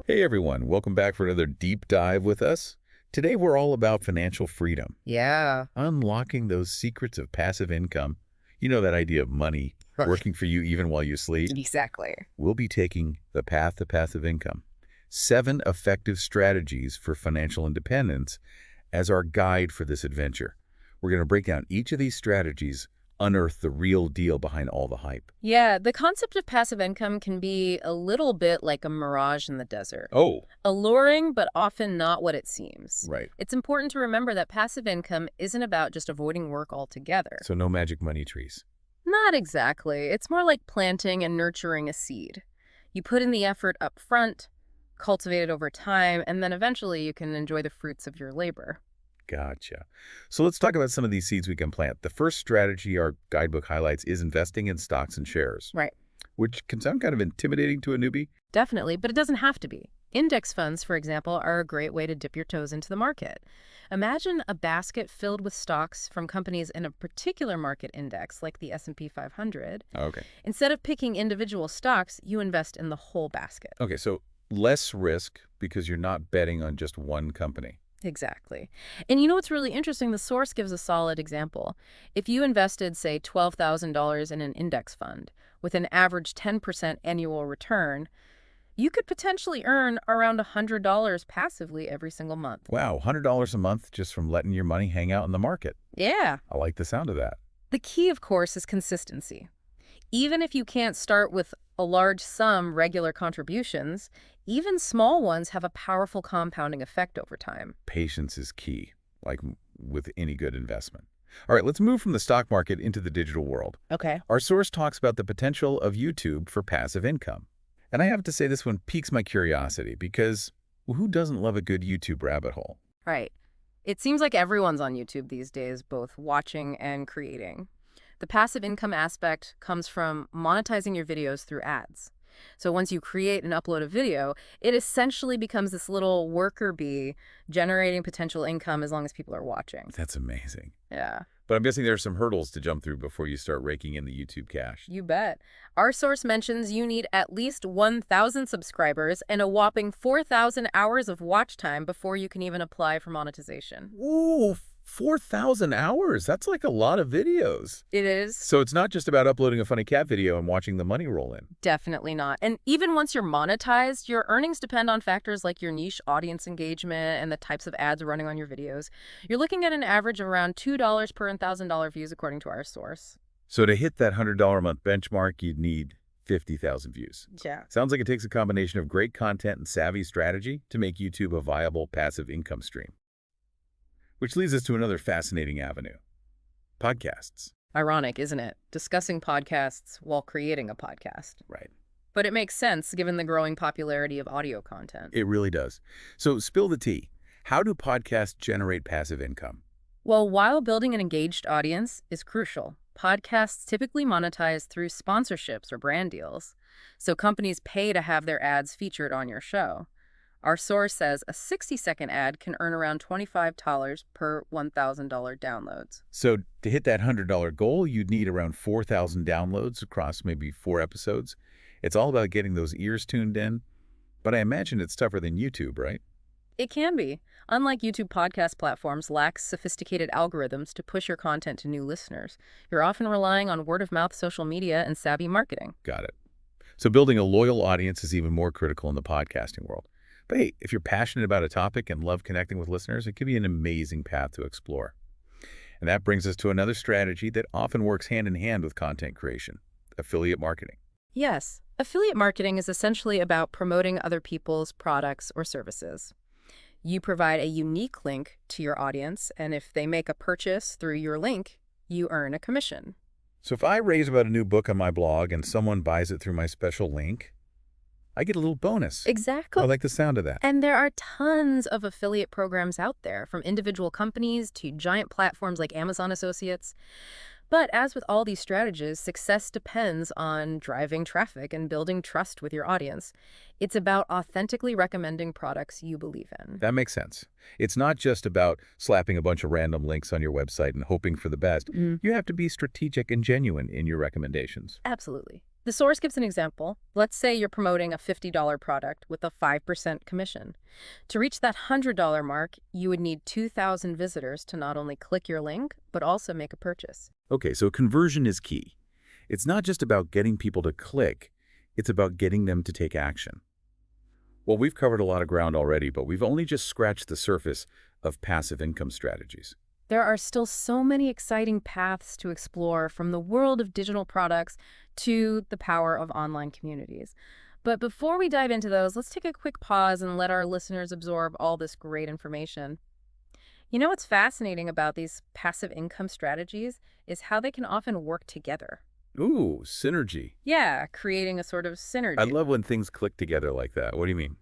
Hey everyone, welcome back for another deep dive with us. Today we're all about financial freedom. Yeah. Unlocking those secrets of passive income. You know, that idea of money working for you even while you sleep. Exactly. We'll be taking the path to passive income. 7 effective strategies for financial independence as our guide for this adventure. We're going to break down each of these strategies, unearth the real deal behind all the hype. Yeah, the concept of passive income can be a little bit like a mirage in the desert. Oh, Alluring, but often not what it seems. right. It's important to remember that passive income isn't about just avoiding work altogether. So no magic money trees. Not exactly. It's more like planting and nurturing a seed. You put in the effort up front, cultivate it over time, and then eventually you can enjoy the fruits of your labor. Gotcha. So let's talk about some of these seeds we can plant. The first strategy our guidebook highlights is investing in stocks and shares, Right. which can sound kind of intimidating to a newbie. Definitely, but it doesn't have to be. Index funds, for example, are a great way to dip your toes into the market. Imagine a basket filled with stocks from companies in a particular market index, like the S&P 500. Okay. Instead of picking individual stocks, you invest in the whole basket. Okay, so less risk because you're not betting on just one company. Exactly. And you know what's really interesting? The source gives a solid example. If you invested, say, $12,000 in an index fund with an average 10% annual return, you could potentially earn around $100 passively every single month. Wow, $100 a month just from letting your money hang out in the market. Yeah. I like the sound of that. The key, of course, is consistency. Even if you can't start with a large sum regular contributions, even small ones have a powerful compounding effect over time. Patience is key, like with any good investment. All right, let's move from the stock market into the digital world. Okay. Our source talks about the potential of YouTube for passive income. And I have to say this one piques my curiosity because who doesn't love a good YouTube rabbit hole? Right. It seems like everyone's on YouTube these days, both watching and creating. The passive income aspect comes from monetizing your videos through ads. So once you create and upload a video, it essentially becomes this little worker bee generating potential income as long as people are watching. That's amazing. Yeah, But I'm guessing there are some hurdles to jump through before you start raking in the YouTube cash. you bet. Our source mentions you need at least 1,000 subscribers and a whopping 4,000 hours of watch time before you can even apply for monetization. Ooh, 4,000 hours. That's like a lot of videos. It is. So it's not just about uploading a funny cat video and watching the money roll in. Definitely not. And even once you're monetized, your earnings depend on factors like your niche audience engagement and the types of ads running on your videos. You're looking at an average of around $2 per $1,000 views, according to our source. So to hit that $100 a month benchmark, you'd need 50,000 views. Yeah. Sounds like it takes a combination of great content and savvy strategy to make YouTube a viable passive income stream. Which leads us to another fascinating avenue. Podcasts. Ironic, isn't it? Discussing podcasts while creating a podcast. Right. But it makes sense given the growing popularity of audio content. It really does. So spill the tea. How do podcasts generate passive income? Well, while building an engaged audience is crucial, podcasts typically monetize through sponsorships or brand deals. So companies pay to have their ads featured on your show. Our source says a 60-second ad can earn around $25 per $1,000 downloads. So to hit that $100 goal, you'd need around 4,000 downloads across maybe 4 episodes. It's all about getting those ears tuned in. But I imagine it's tougher than YouTube, right? It can be. Unlike YouTube, podcast platforms lack sophisticated algorithms to push your content to new listeners. You're often relying on word-of-mouth social media and savvy marketing. Got it. So building a loyal audience is even more critical in the podcasting world. But hey, if you're passionate about a topic and love connecting with listeners, it could be an amazing path to explore. And that brings us to another strategy that often works hand in hand with content creation: affiliate marketing. Yes, affiliate marketing is essentially about promoting other people's products or services. You provide a unique link to your audience, and if they make a purchase through your link, you earn a commission. So if I rave about a new book on my blog and someone buys it through my special link, I get a little bonus. Exactly. I like the sound of that. And there are tons of affiliate programs out there, from individual companies to giant platforms like Amazon Associates. But as with all these strategies, success depends on driving traffic and building trust with your audience. It's about authentically recommending products you believe in. That makes sense. It's not just about slapping a bunch of random links on your website and hoping for the best. You have to be strategic and genuine in your recommendations. Absolutely. The source gives an example. Let's say you're promoting a $50 product with a 5% commission. To reach that $100 mark, you would need 2,000 visitors to not only click your link, but also make a purchase. Okay, so conversion is key. It's not just about getting people to click, it's about getting them to take action. Well, we've covered a lot of ground already, but we've only just scratched the surface of passive income strategies. There are still so many exciting paths to explore, from the world of digital products to the power of online communities. But before we dive into those, let's take a quick pause and let our listeners absorb all this great information. You know what's fascinating about these passive income strategies is how they can often work together. Ooh, synergy. Yeah, creating a sort of synergy. I love when things click together like that. What do you mean?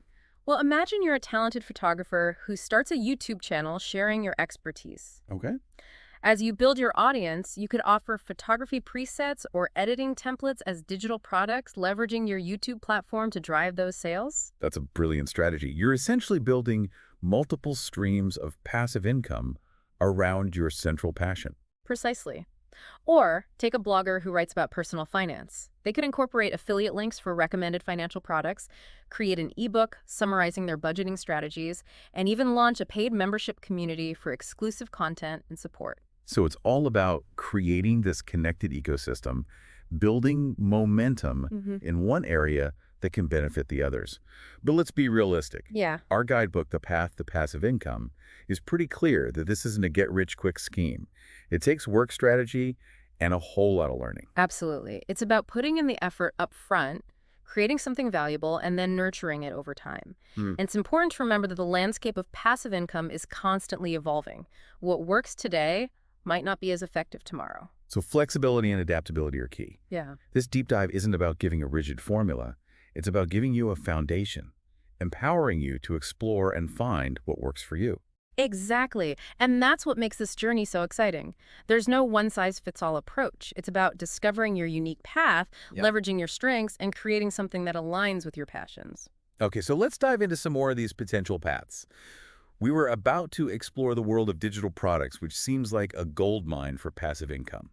Well, imagine you're a talented photographer who starts a YouTube channel sharing your expertise. Okay. As you build your audience, you could offer photography presets or editing templates as digital products, leveraging your YouTube platform to drive those sales. That's a brilliant strategy. You're essentially building multiple streams of passive income around your central passion. Precisely. Or take a blogger who writes about personal finance. They could incorporate affiliate links for recommended financial products, create an ebook summarizing their budgeting strategies, and even launch a paid membership community for exclusive content and support. So it's all about creating this connected ecosystem, building momentum in one area that can benefit the others. But let's be realistic. Yeah, Our guidebook, The Path to Passive Income, is pretty clear that this isn't a get-rich-quick scheme. It takes work strategy and a whole lot of learning. absolutely. It's about putting in the effort up front, creating something valuable, and then nurturing it over time. And it's important to remember that the landscape of passive income is constantly evolving. What works today might not be as effective tomorrow. So flexibility and adaptability are key. Yeah. This deep dive isn't about giving a rigid formula. It's about giving you a foundation, empowering you to explore and find what works for you. Exactly. And that's what makes this journey so exciting. There's no one-size-fits-all approach. It's about discovering your unique path, leveraging your strengths, and creating something that aligns with your passions. Okay, so let's dive into some more of these potential paths. We were about to explore the world of digital products, which seems like a gold mine for passive income.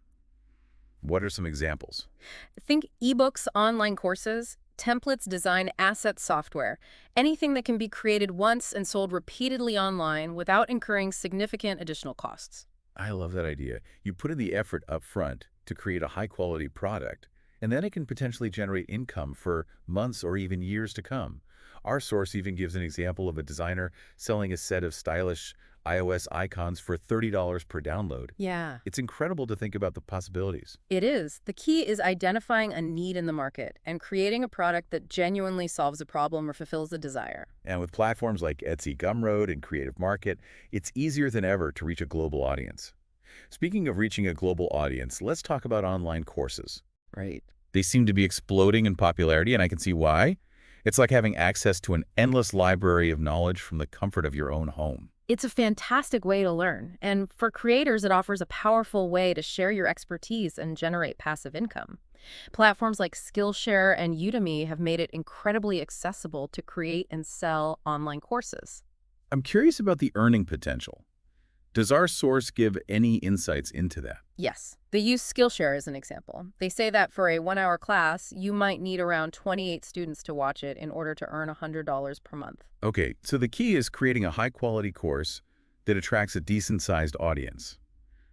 What are some examples? Think ebooks, online courses, templates, design, asset software, anything that can be created once and sold repeatedly online without incurring significant additional costs. I love that idea. You put in the effort up front to create a high-quality product, and then it can potentially generate income for months or even years to come. Our source even gives an example of a designer selling a set of stylish iOS icons for $30 per download. Yeah, It's incredible to think about the possibilities. it is. The key is identifying a need in the market and creating a product that genuinely solves a problem or fulfills a desire. And with platforms like Etsy, Gumroad, and Creative Market, it's easier than ever to reach a global audience. Speaking of reaching a global audience, let's talk about online courses. Right. They seem to be exploding in popularity, and I can see why. It's like having access to an endless library of knowledge from the comfort of your own home. It's a fantastic way to learn, and for creators, it offers a powerful way to share your expertise and generate passive income. Platforms like Skillshare and Udemy have made it incredibly accessible to create and sell online courses. I'm curious about the earning potential. Does our source give any insights into that? Yes, they use Skillshare as an example. They say that for a 1-hour class, you might need around 28 students to watch it in order to earn $100 per month. Okay, so the key is creating a high-quality course that attracts a decent-sized audience.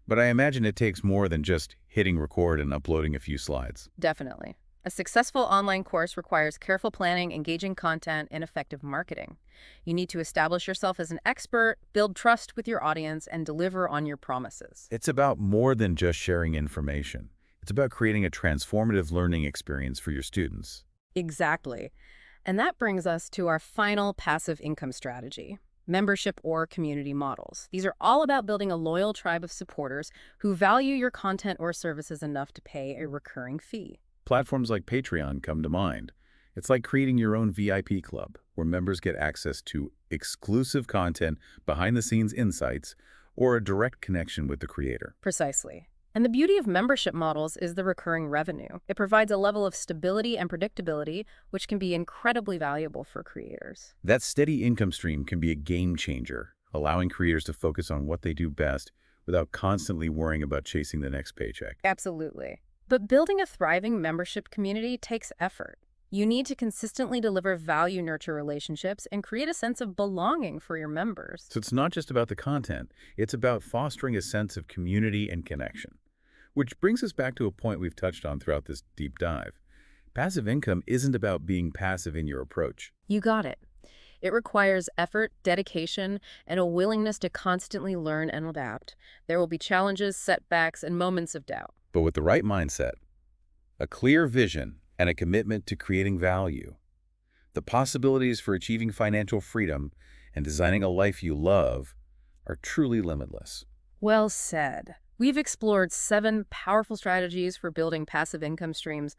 But I imagine it takes more than just hitting record and uploading a few slides. Definitely. A successful online course requires careful planning, engaging content, and effective marketing. You need to establish yourself as an expert, build trust with your audience, and deliver on your promises. It's about more than just sharing information. It's about creating a transformative learning experience for your students. Exactly. And that brings us to our final passive income strategy: membership or community models. These are all about building a loyal tribe of supporters who value your content or services enough to pay a recurring fee. Platforms like Patreon come to mind. It's like creating your own VIP club, where members get access to exclusive content, behind-the-scenes insights, or a direct connection with the creator. Precisely. And the beauty of membership models is the recurring revenue. It provides a level of stability and predictability, which can be incredibly valuable for creators. That steady income stream can be a game changer, allowing creators to focus on what they do best without constantly worrying about chasing the next paycheck. Absolutely. But building a thriving membership community takes effort. You need to consistently deliver value, nurture relationships, and create a sense of belonging for your members. So it's not just about the content, it's about fostering a sense of community and connection. Which brings us back to a point we've touched on throughout this deep dive. Passive income isn't about being passive in your approach. You got it. It requires effort, dedication, and a willingness to constantly learn and adapt. There will be challenges, setbacks, and moments of doubt. But with the right mindset, a clear vision, and a commitment to creating value, the possibilities for achieving financial freedom and designing a life you love are truly limitless. Well said. We've explored 7 powerful strategies for building passive income streams,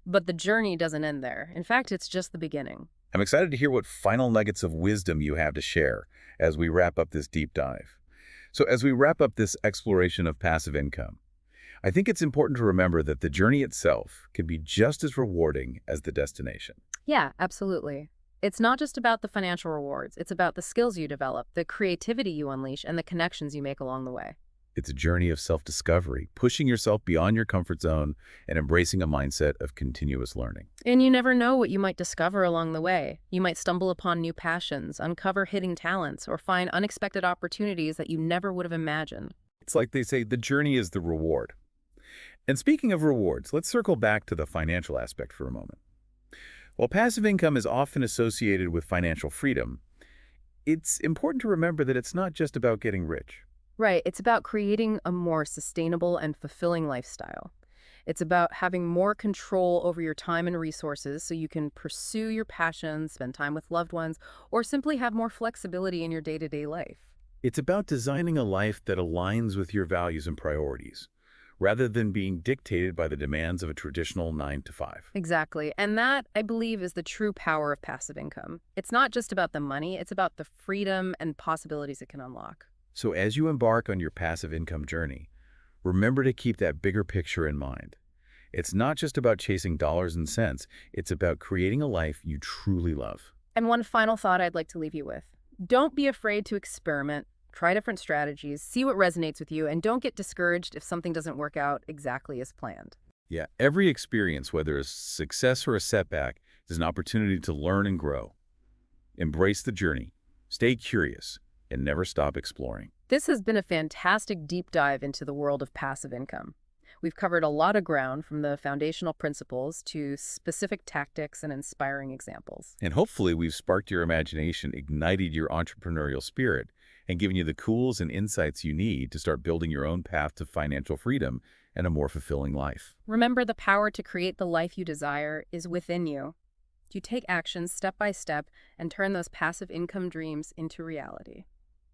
but the journey doesn't end there. In fact, it's just the beginning. I'm excited to hear what final nuggets of wisdom you have to share as we wrap up this deep dive. So as we wrap up this exploration of passive income, I think it's important to remember that the journey itself can be just as rewarding as the destination. Yeah, absolutely. It's not just about the financial rewards. It's about the skills you develop, the creativity you unleash, and the connections you make along the way. It's a journey of self-discovery, pushing yourself beyond your comfort zone and embracing a mindset of continuous learning. And you never know what you might discover along the way. You might stumble upon new passions, uncover hidden talents, or find unexpected opportunities that you never would have imagined. It's like they say, the journey is the reward. And speaking of rewards, let's circle back to the financial aspect for a moment. While passive income is often associated with financial freedom, it's important to remember that it's not just about getting rich. Right, it's about creating a more sustainable and fulfilling lifestyle. It's about having more control over your time and resources so you can pursue your passions, spend time with loved ones, or simply have more flexibility in your day-to-day life. It's about designing a life that aligns with your values and priorities, rather than being dictated by the demands of a traditional 9 to 5. Exactly. And that, I believe, is the true power of passive income. It's not just about the money, it's about the freedom and possibilities it can unlock. So as you embark on your passive income journey, remember to keep that bigger picture in mind. It's not just about chasing dollars and cents, it's about creating a life you truly love. And one final thought I'd like to leave you with. Don't be afraid to experiment, try different strategies, see what resonates with you, and don't get discouraged if something doesn't work out exactly as planned. Yeah, every experience, whether a success or a setback, is an opportunity to learn and grow. Embrace the journey, stay curious, and never stop exploring. This has been a fantastic deep dive into the world of passive income. We've covered a lot of ground, from the foundational principles to specific tactics and inspiring examples. And hopefully we've sparked your imagination, ignited your entrepreneurial spirit, and given you the tools and insights you need to start building your own path to financial freedom and a more fulfilling life. Remember, the power to create the life you desire is within you. You take action step by step and turn those passive income dreams into reality.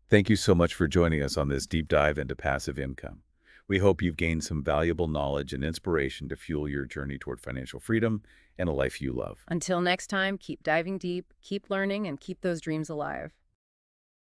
Thank you so much for joining us on this deep dive into passive income. We hope you've gained some valuable knowledge and inspiration to fuel your journey toward financial freedom and a life you love. Until next time, keep diving deep, keep learning, and keep those dreams alive.